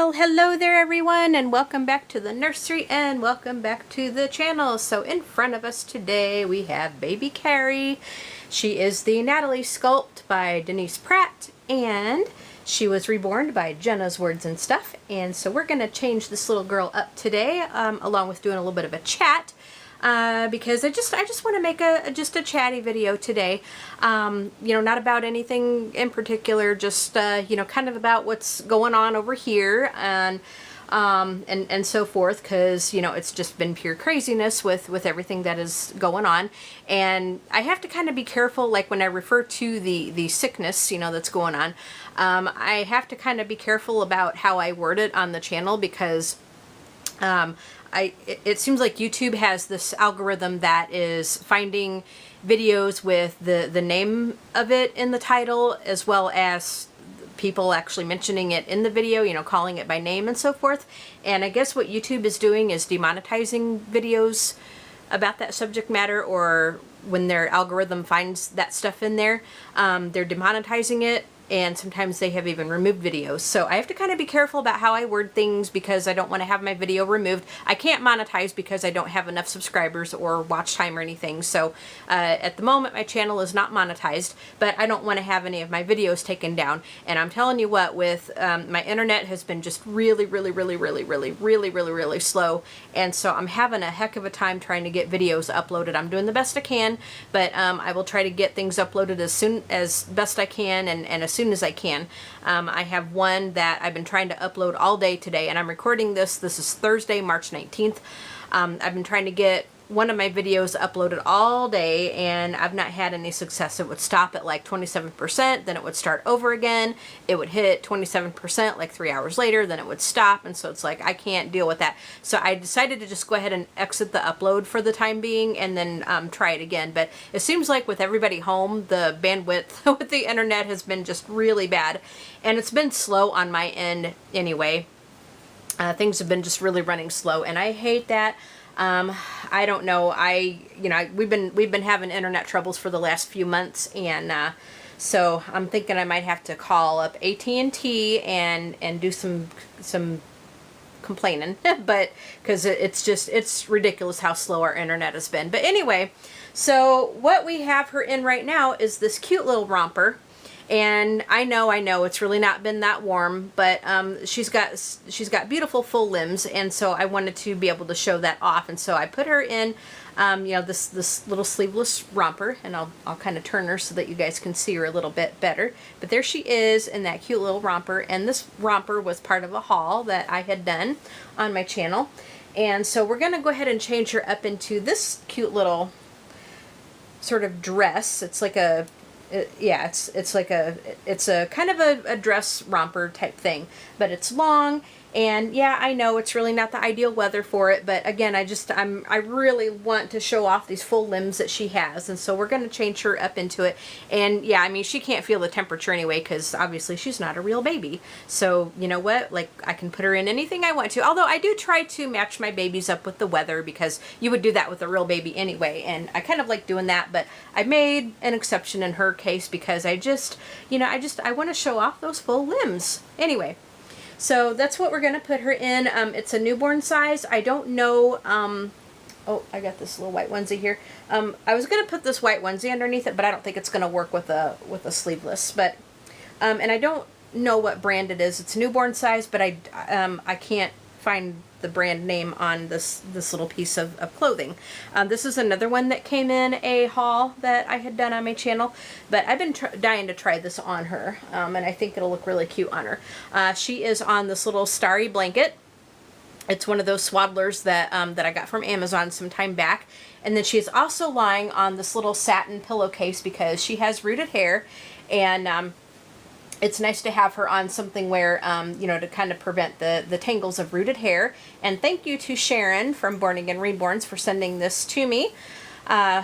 Well, hello there everyone, and welcome back to the nursery and welcome back to the channel. So in front of us today we have Baby Carrie. She is the Natalie sculpt by Denise Pratt, and she was reborn by Jenna's Words and Stuff. And so we're going to change this little girl up today, along with doing a little bit of a chat. Because I just want to make just a chatty video today. You know, not about anything in particular, just you know, kind of about what's going on over here and so forth, because you know, it's just been pure craziness with everything that is going on. And I have to kind of be careful, like when I refer to the sickness, you know, that's going on. I have to kind of be careful about how I word it on the channel, because it seems like YouTube has this algorithm that is finding videos with the name of it in the title, as well as people actually mentioning it in the video, you know, calling it by name and so forth. And I guess what YouTube is doing is demonetizing videos about that subject matter, or when their algorithm finds that stuff in there, they're demonetizing it. And sometimes they have even removed videos. So I have to kind of be careful about how I word things, because I don't want to have my video removed. I can't monetize because I don't have enough subscribers or watch time or anything. So at the moment my channel is not monetized, but I don't want to have any of my videos taken down. And I'm telling you what, with my internet has been just really slow. And so I'm having a heck of a time trying to get videos uploaded. I'm doing the best I can, but I will try to get things uploaded as best I can, and as soon as I can. I have one that I've been trying to upload all day today, and I'm recording this. This is Thursday, March 19th. I've been trying to get one of my videos uploaded all day, and I've not had any success. It would stop at like 27%, then it would start over again. It would hit 27% like 3 hours later, then it would stop, and so it's like I can't deal with that. So I decided to just go ahead and exit the upload for the time being, and then try it again. But it seems like with everybody home, the bandwidth with the internet has been just really bad, and it's been slow on my end anyway. Things have been just really running slow, and I hate that. I don't know. We've been having internet troubles for the last few months, and so I'm thinking I might have to call up AT&T and do some complaining, but because it's ridiculous how slow our internet has been. But anyway, so what we have her in right now is this cute little romper. And I know it's really not been that warm, but she's got beautiful full limbs, and so I wanted to be able to show that off. And so I put her in, you know, this little sleeveless romper, and I'll kind of turn her so that you guys can see her a little bit better. But there she is in that cute little romper, and this romper was part of a haul that I had done on my channel. And so we're gonna go ahead and change her up into this cute little sort of dress. It's like a yeah, it's a kind of a dress romper type thing, but it's long. And yeah, I know it's really not the ideal weather for it, but again, I really want to show off these full limbs that she has, and so we're going to change her up into it. And yeah, I mean, she can't feel the temperature anyway, because obviously she's not a real baby. So you know what, like, I can put her in anything I want to, although I do try to match my babies up with the weather, because you would do that with a real baby anyway, and I kind of like doing that. But I made an exception in her case, because I want to show off those full limbs anyway. So that's what we're going to put her in. It's a newborn size. I don't know. Oh, I got this little white onesie here. I was going to put this white onesie underneath it, but I don't think it's going to work with a sleeveless. But and I don't know what brand it is. It's newborn size, but I can't find the brand name on this little piece of clothing. This is another one that came in a haul that I had done on my channel, but I've been dying to try this on her, and I think it'll look really cute on her. She is on this little starry blanket. It's one of those swaddlers that that I got from Amazon some time back, and then she is also lying on this little satin pillowcase, because she has rooted hair, and it's nice to have her on something where, you know, to kind of prevent the tangles of rooted hair. And thank you to Sharon from Born Again Reborns for sending this to me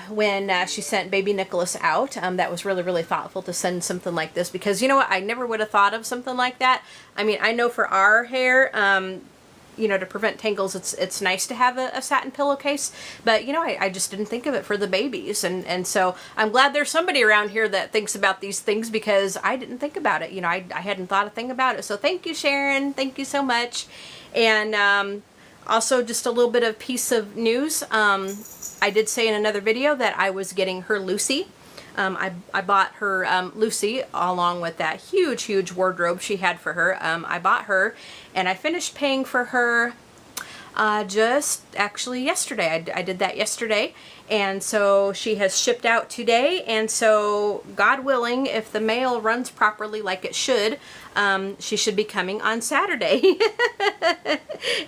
when she sent baby Nicholas out. That was really thoughtful to send something like this, because you know what, I never would have thought of something like that. I mean, I know for our hair, to prevent tangles, it's nice to have a satin pillowcase. But, I just didn't think of it for the babies. And so I'm glad there's somebody around here that thinks about these things, because I didn't think about it. I hadn't thought a thing about it. So thank you, Sharon. Thank you so much. And also, just a little bit of piece of news. I did say in another video that I was getting her Lucy. I bought her Lucy along with that huge wardrobe she had for her. I bought her, and I finished paying for her just actually yesterday. I did that yesterday, and so she has shipped out today. And so, God willing, if the mail runs properly like it should, she should be coming on Saturday.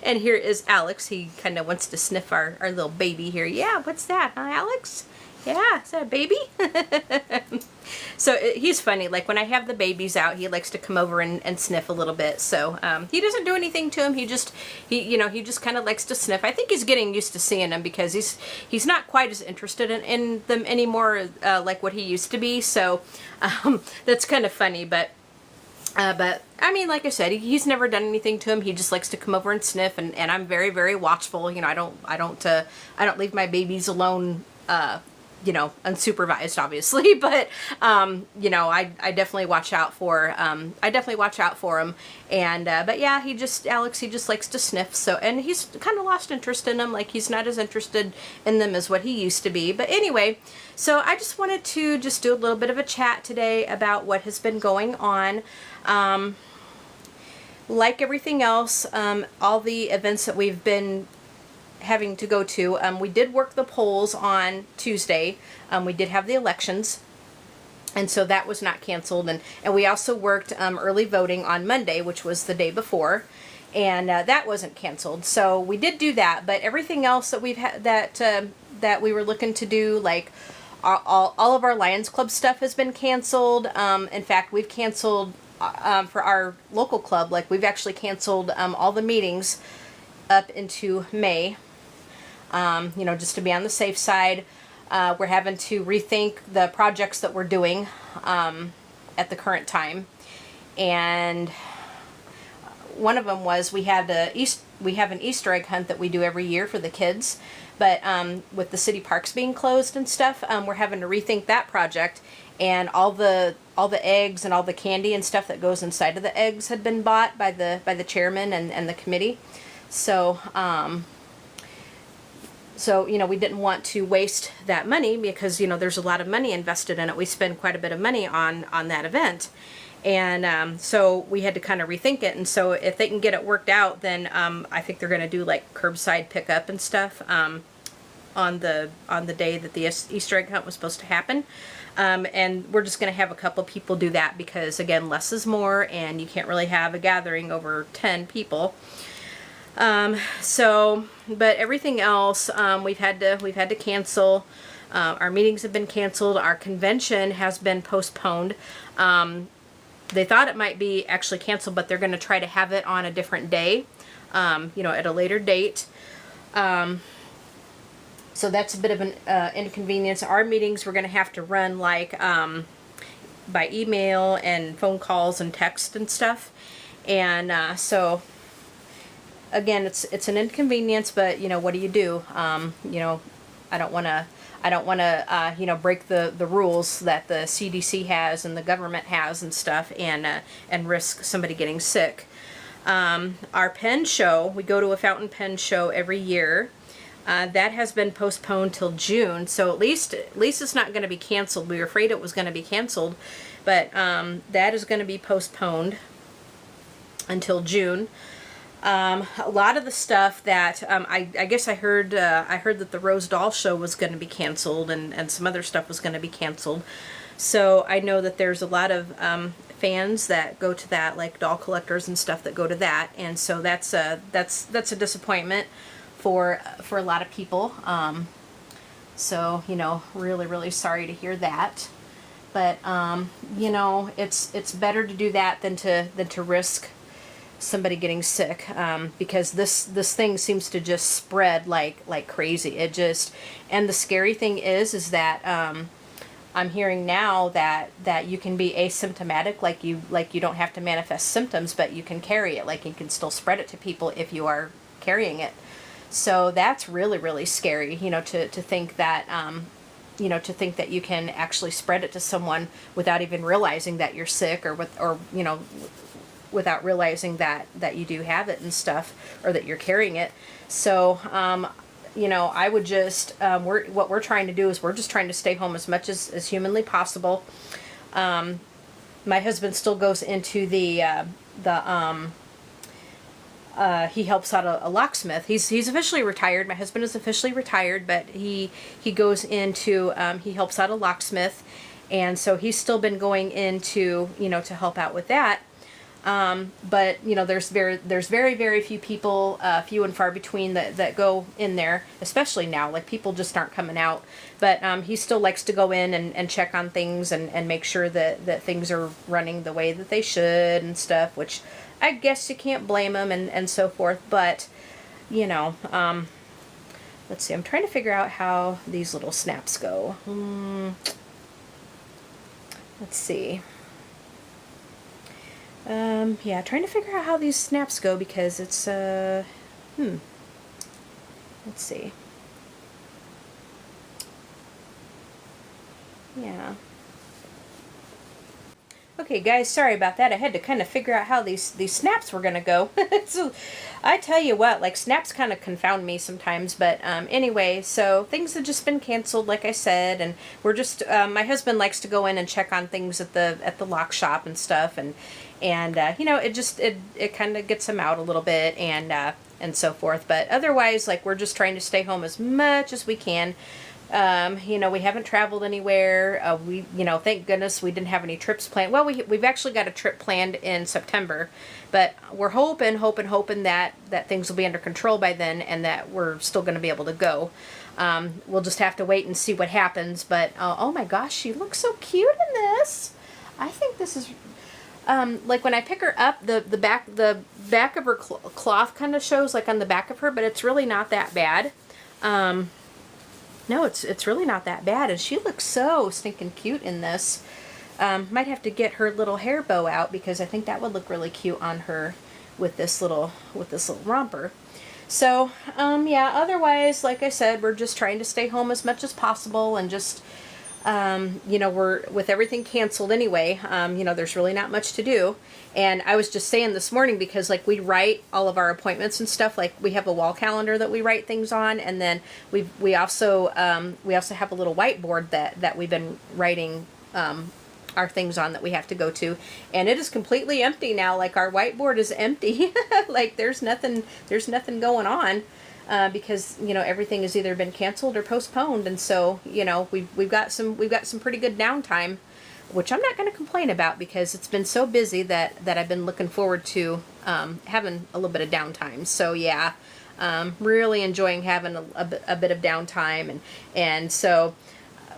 And here is Alex. He kind of wants to sniff our little baby here. Yeah, what's that, huh, Alex? Yeah, is that a baby? So he's funny. Like, when I have the babies out, he likes to come over and sniff a little bit. So he doesn't do anything to him. He just kind of likes to sniff. I think he's getting used to seeing them, because he's not quite as interested in them anymore, like what he used to be. So that's kind of funny. But I mean, like I said, he's never done anything to him. He just likes to come over and sniff, and I'm very, very watchful. I don't leave my babies alone, unsupervised, obviously, but, I definitely watch out for, him. And, but yeah, Alex, he just likes to sniff. So, and he's kind of lost interest in them. Like, he's not as interested in them as what he used to be. But anyway, so I just wanted to just do a little bit of a chat today about what has been going on. Like everything else, all the events that we've been having to go to. We did work the polls on Tuesday. We did have the elections, and so that was not canceled. And we also worked early voting on Monday, which was the day before, and that wasn't canceled. So we did do that, but everything else that we've had that we were looking to do, like all of our Lions Club stuff, has been canceled. In fact, we've canceled for our local club. Like, we've actually canceled all the meetings up into May. Just to be on the safe side. We're having to rethink the projects that we're doing at the current time. And one of them was we have an Easter egg hunt that we do every year for the kids. But with the city parks being closed and stuff, we're having to rethink that project. And all the eggs and all the candy and stuff that goes inside of the eggs had been bought by the chairman and the committee. So, we didn't want to waste that money, because, there's a lot of money invested in it. We spend quite a bit of money on that event. And so we had to kind of rethink it. And so if they can get it worked out, then I think they're going to do like curbside pickup and stuff on the day that the Easter egg hunt was supposed to happen. And we're just going to have a couple people do that, because, again, less is more, and you can't really have a gathering over 10 people. But everything else, we've had to cancel. Our meetings have been canceled. Our convention has been postponed. They thought it might be actually canceled, but they're going to try to have it on a different day, at a later date. So that's a bit of an inconvenience. Our meetings we're going to have to run like by email and phone calls and text and stuff. And so again, it's an inconvenience, but what do you do? I don't want to break the rules that the CDC has and the government has and stuff, and risk somebody getting sick. Our pen show, we go to a fountain pen show every year. That has been postponed till June, so at least it's not going to be canceled. We were afraid it was going to be canceled, but that is going to be postponed until June. A lot of the stuff that I guess I heard that the Rose Doll show was going to be canceled, and some other stuff was going to be canceled. So I know that there's a lot of fans that go to that, like doll collectors and stuff that go to that, and so that's a disappointment for a lot of people. So really, really sorry to hear that. But it's better to do that than to risk somebody getting sick, because this thing seems to just spread like crazy. And the scary thing is that I'm hearing now that you can be asymptomatic, like you don't have to manifest symptoms, but you can carry it, like you can still spread it to people if you are carrying it. So that's really, really scary, you know, to think that, you know, to think that you can actually spread it to someone without even realizing that you're sick, or you know, without realizing that you do have it and stuff, or that you're carrying it. So, you know, I would just, what we're trying to do is we're just trying to stay home as much as humanly possible. My husband still goes into he helps out a locksmith. He's officially retired. My husband is officially retired, but he goes into, he helps out a locksmith, and so he's still been going into, you know, to help out with that. But you know, there's very few people, few and far between that go in there, especially now. Like, people just aren't coming out. But he still likes to go in and check on things and make sure that things are running the way that they should and stuff, which I guess you can't blame him and so forth. But, you know, let's see, I'm trying to figure out how these little snaps go. Let's see. Yeah, trying to figure out how these snaps go, because it's, let's see. Yeah. Okay, guys, sorry about that. I had to kind of figure out how these snaps were going to go. So, I tell you what, like, snaps kind of confound me sometimes. But anyway, so things have just been canceled, like I said, and we're just, my husband likes to go in and check on things at the lock shop and stuff, and you know, it kind of gets him out a little bit, and so forth. But otherwise, like, we're just trying to stay home as much as we can. You know, we haven't traveled anywhere. You know, thank goodness we didn't have any trips planned. Well, we've actually got a trip planned in September, but we're hoping that things will be under control by then, and that we're still going to be able to go. We'll just have to wait and see what happens. But oh my gosh, she looks so cute in this. I think this is, like, when I pick her up, the back of her cloth kind of shows, like, on the back of her, but it's really not that bad. No, it's really not that bad, and she looks so stinking cute in this. Might have to get her little hair bow out, because I think that would look really cute on her with this little romper. So, yeah, otherwise, like I said, we're just trying to stay home as much as possible, and just, you know, we're, with everything canceled anyway, you know, there's really not much to do. And I was just saying this morning, because, like, we write all of our appointments and stuff, like, we have a wall calendar that we write things on, and then we also have a little whiteboard that we've been writing our things on that we have to go to, and it is completely empty now. Like, our whiteboard is empty. Like, there's nothing going on. Because, you know, everything has either been canceled or postponed, and so, you know, we've got some pretty good downtime, which I'm not going to complain about, because it's been so busy that I've been looking forward to having a little bit of downtime. So yeah, really enjoying having a bit of downtime, and so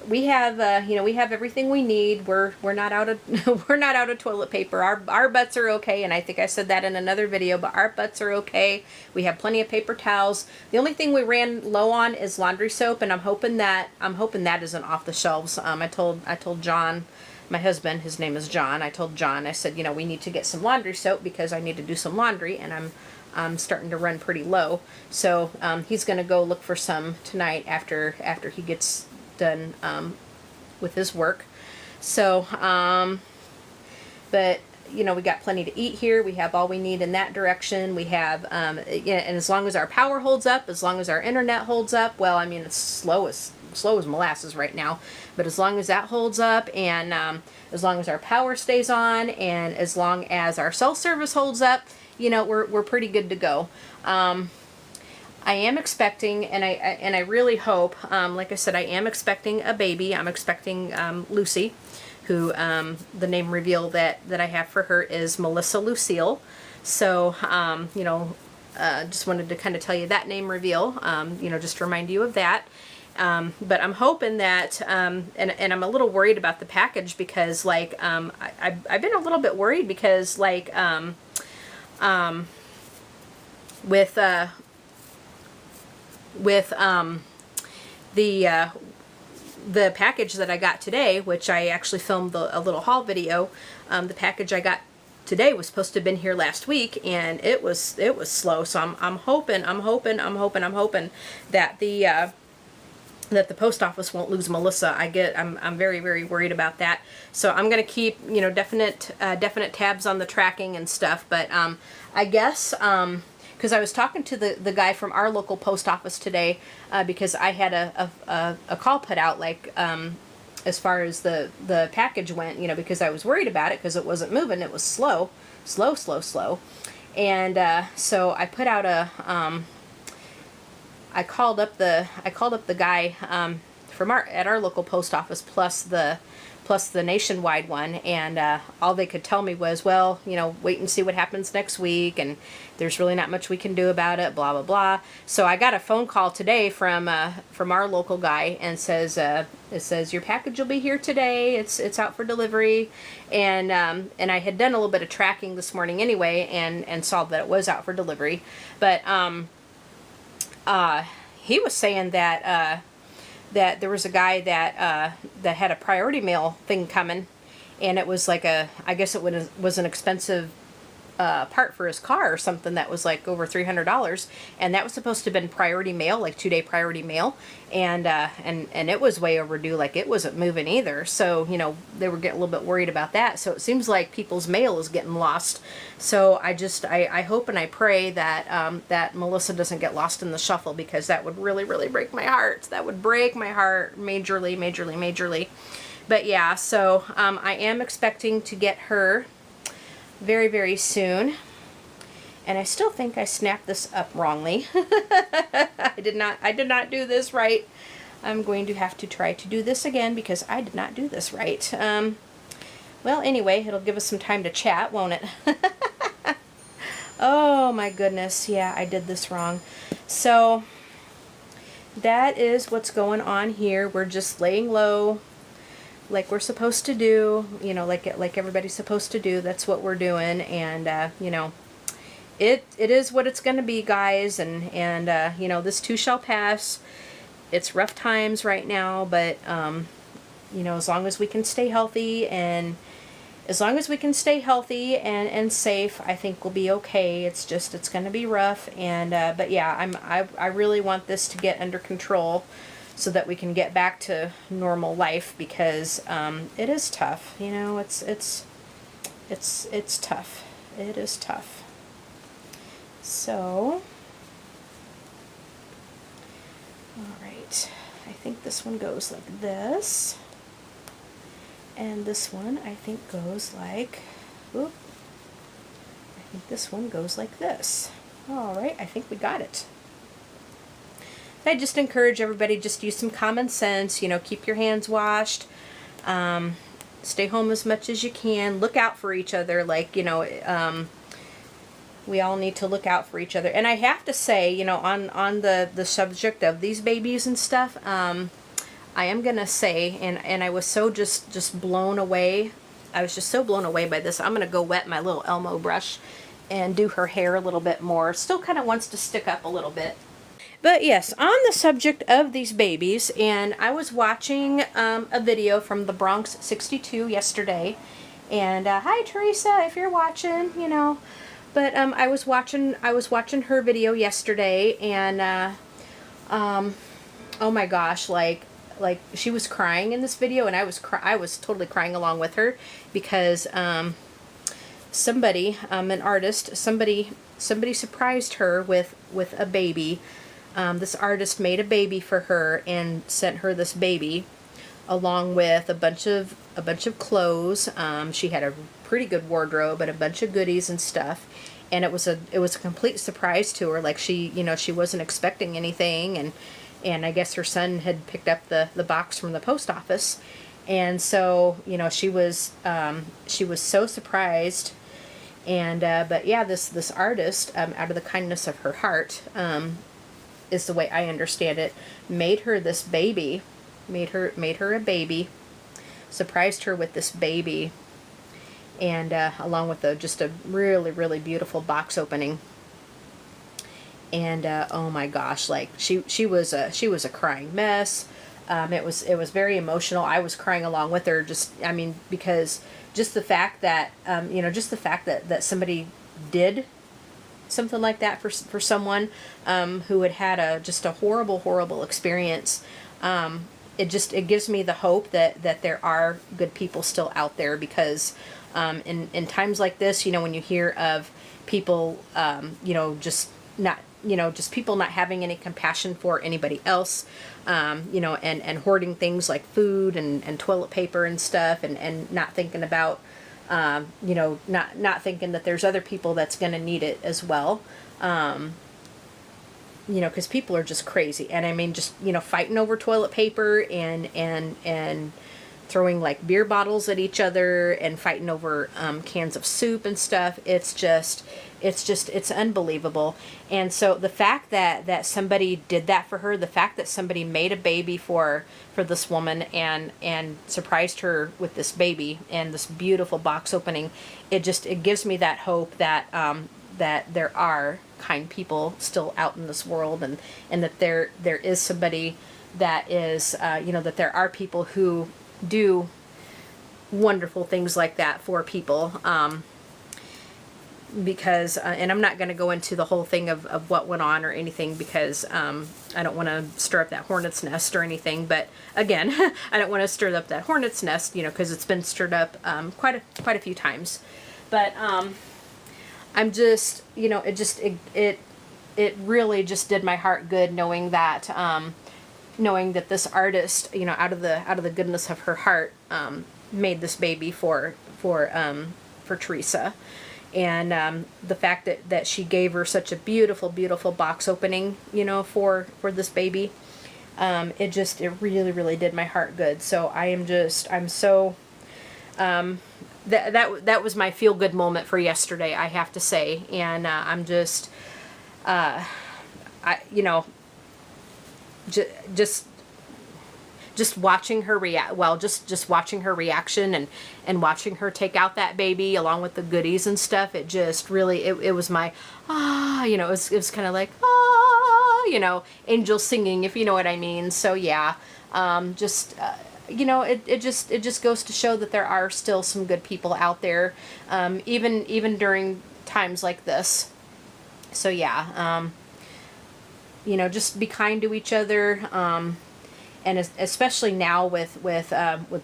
we have, you know, we have everything we need. We're not out of we're not out of toilet paper. Our butts are okay, and I think I said that in another video, but our butts are okay. We have plenty of paper towels. The only thing we ran low on is laundry soap, and I'm hoping that isn't off the shelves. I told John, my husband, his name is John. I told John, I said, you know, we need to get some laundry soap, because I need to do some laundry, and I'm starting to run pretty low. So he's going to go look for some tonight after he gets done with his work. So but, you know, we got plenty to eat here. We have all we need in that direction. We have yeah, and as long as our power holds up, as long as our internet holds up, well, I mean, it's slow as molasses right now, but as long as that holds up, and as long as our power stays on, and as long as our cell service holds up, you know, we're pretty good to go. I am expecting, and I really hope, like I said, I am expecting a baby. I'm expecting Lucy, who the name reveal that I have for her is Melissa Lucille. So, you know, just wanted to kind of tell you that name reveal, you know, just to remind you of that. But I'm hoping that, and I'm a little worried about the package, because, like, I've been a little bit worried, because, like, with the package that I got today, which I actually filmed a little haul video, the package I got today was supposed to have been here last week, and it was slow. So I'm hoping that the post office won't lose Melissa. I'm very, very worried about that. So I'm gonna keep, you know, definite tabs on the tracking and stuff. But I guess because I was talking to the guy from our local post office today, because I had a call put out, like as far as the package went, you know, because I was worried about it because it wasn't moving. It was slow. And so I put out I called up the guy from our local post office plus the nationwide one, and all they could tell me was, well, you know, wait and see what happens next week, and there's really not much we can do about it, blah blah blah. So I got a phone call today from our local guy, and it says your package will be here today. It's out for delivery, and I had done a little bit of tracking this morning anyway, and saw that it was out for delivery, but he was saying that that there was a guy that had a priority mail thing coming, and it was like I guess it was an expensive part for his car or something that was like over $300, and that was supposed to have been priority mail, like 2-day priority mail, and it was way overdue, like it wasn't moving either. So, you know, they were getting a little bit worried about that. So it seems like people's mail is getting lost. So I hope and I pray that that Melissa doesn't get lost in the shuffle, because that would really, really break my heart. That would break my heart majorly. But yeah, so I am expecting to get her very, very soon. And I still think I snapped this up wrongly. I did not do this right. I'm going to have to try to do this again, because I did not do this right. Well, anyway, it'll give us some time to chat, won't it? Oh my goodness, yeah, I did this wrong. So that is what's going on here. We're just laying low, like we're supposed to do, you know, like everybody's supposed to do. That's what we're doing, and you know, it is what it's going to be, guys, and you know, this too shall pass. It's rough times right now, but you know, as long as we can stay healthy and safe, I think we'll be okay. It's just, it's going to be rough, and but yeah, I really want this to get under control, so that we can get back to normal life, because it is tough. You know, it's tough. It is tough. So, all right. I think this one goes like this, and this one I think goes like, I think this one goes like this. All right. I think we got it. I just encourage everybody, just use some common sense, you know, keep your hands washed, stay home as much as you can, look out for each other, like, you know, we all need to look out for each other. And I have to say, you know, on the subject of these babies and stuff, I am going to say, and I was so just blown away, I was just so blown away by this. I'm going to go wet my little Elmo brush and do her hair a little bit more. Still kind of wants to stick up a little bit. But yes, on the subject of these babies, and I was watching a video from the Bronx 62 yesterday, and hi Teresa, if you're watching, you know, but I was watching her video yesterday, and oh my gosh, like she was crying in this video, and I was totally crying along with her, because somebody, an artist, somebody surprised her with a baby. This artist made a baby for her and sent her this baby, along with a bunch of clothes. She had a pretty good wardrobe and a bunch of goodies and stuff, and it was a complete surprise to her. Like, she, you know, she wasn't expecting anything, and I guess her son had picked up the box from the post office, and so, you know, she was so surprised. And but yeah, this artist, out of the kindness of her heart, is the way I understand it, made her this baby, made her a baby, surprised her with this baby, and along with just a really, really beautiful box opening. And oh my gosh, like she was a crying mess. It was very emotional. I was crying along with her. Just, I mean, because just the fact that just the fact that somebody did something like that for someone who had had just a horrible experience. It gives me the hope that there are good people still out there, because in times like this, when you hear of people, just not, just people not having any compassion for anybody else, and hoarding things like food and toilet paper and stuff, and not thinking about, not thinking that there's other people that's going to need it as well. Because people are just crazy. And I mean, just, fighting over toilet paper and throwing like beer bottles at each other and fighting over cans of soup and stuff. It's unbelievable. And so the fact that somebody did that for her, the fact that somebody made a baby for this woman and surprised her with this baby and this beautiful box opening, it gives me that hope that that there are kind people still out in this world, and that there is somebody that is that there are people who do wonderful things like that for people, because and I'm not going to go into the whole thing of what went on or anything, because I don't want to stir up that hornet's nest or anything. But again, I don't want to stir up that hornet's nest, because it's been stirred up quite a few times. But I'm just, it really just did my heart good knowing that this artist, out of the goodness of her heart, made this baby for Teresa. And the fact that she gave her such a beautiful box opening, for this baby, it really did my heart good. So I'm so, that was my feel good moment for yesterday, I have to say. And I'm just, just watching her react, just watching her reaction and watching her take out that baby along with the goodies and stuff. It just really, it was my, it was kind of like, angel singing, if you know what I mean. So yeah, it just goes to show that there are still some good people out there, even during times like this. So yeah, just be kind to each other, and especially now with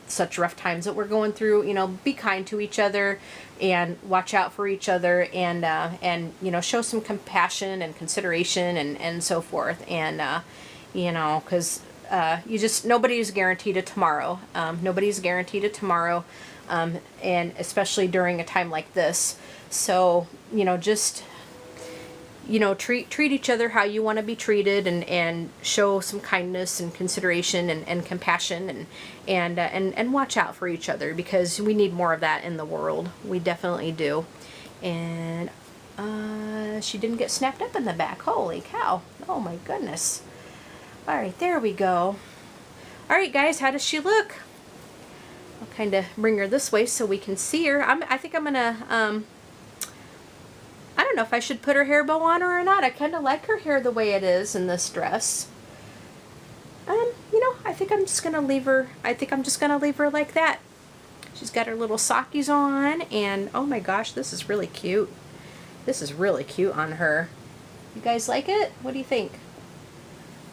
such rough times that we're going through, be kind to each other and watch out for each other, and show some compassion and consideration and so forth, and because nobody's guaranteed a tomorrow. Nobody's guaranteed a tomorrow, and especially during a time like this. So just treat each other how you want to be treated, and show some kindness and consideration and compassion, and watch out for each other, because we need more of that in the world. We definitely do. And she didn't get snapped up in the back. Holy cow. Oh my goodness. All right, there we go. All right, guys, how does she look? I'll kind of bring her this way so we can see her. I think I'm gonna I don't know if I should put her hair bow on her or not. I kind of like her hair the way it is in this dress. I think I'm just gonna leave her. I think I'm just gonna leave her like that. She's got her little sockies on, and oh my gosh, this is really cute. This is really cute on her. You guys like it? What do you think?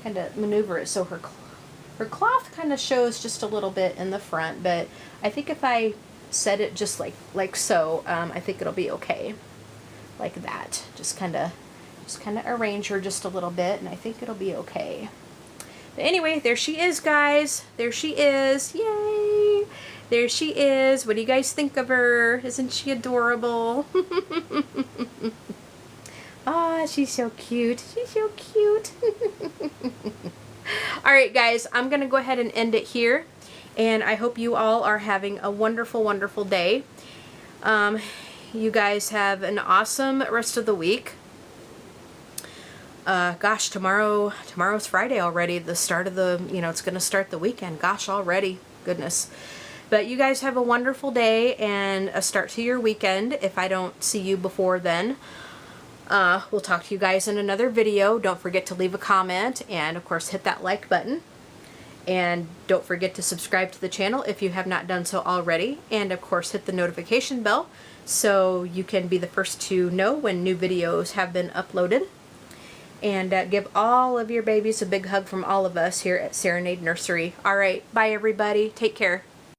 Kind of maneuver it so her cloth kind of shows just a little bit in the front, but I think if I set it just like so, I think it'll be okay. Like that. Just kind of arrange her just a little bit, and I think it'll be okay. But anyway, there she is, guys. There she is. Yay! There she is. What do you guys think of her? Isn't she adorable? Ah, she's so cute. She's so cute. All right, guys, I'm going to go ahead and end it here. And I hope you all are having a wonderful, wonderful day. You guys have an awesome rest of the week. Gosh, tomorrow's Friday already. The start of the, it's going to start the weekend. Gosh, already. Goodness. But you guys have a wonderful day and a start to your weekend. If I don't see you before then, we'll talk to you guys in another video. Don't forget to leave a comment and, of course, hit that like button. And don't forget to subscribe to the channel if you have not done so already. And of course, hit the notification bell so you can be the first to know when new videos have been uploaded. And give all of your babies a big hug from all of us here at Serenade Nursery. All right, bye everybody. Take care.